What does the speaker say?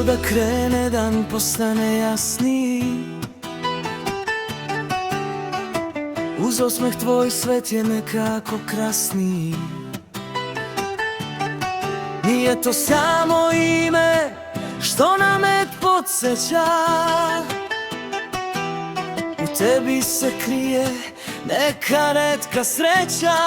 Kako da krene dan postane jasniji, uz osmeh tvoj svet je nekako krasniji. Nije to samo ime što na med podsjeća, u tebi se krije neka retka sreća.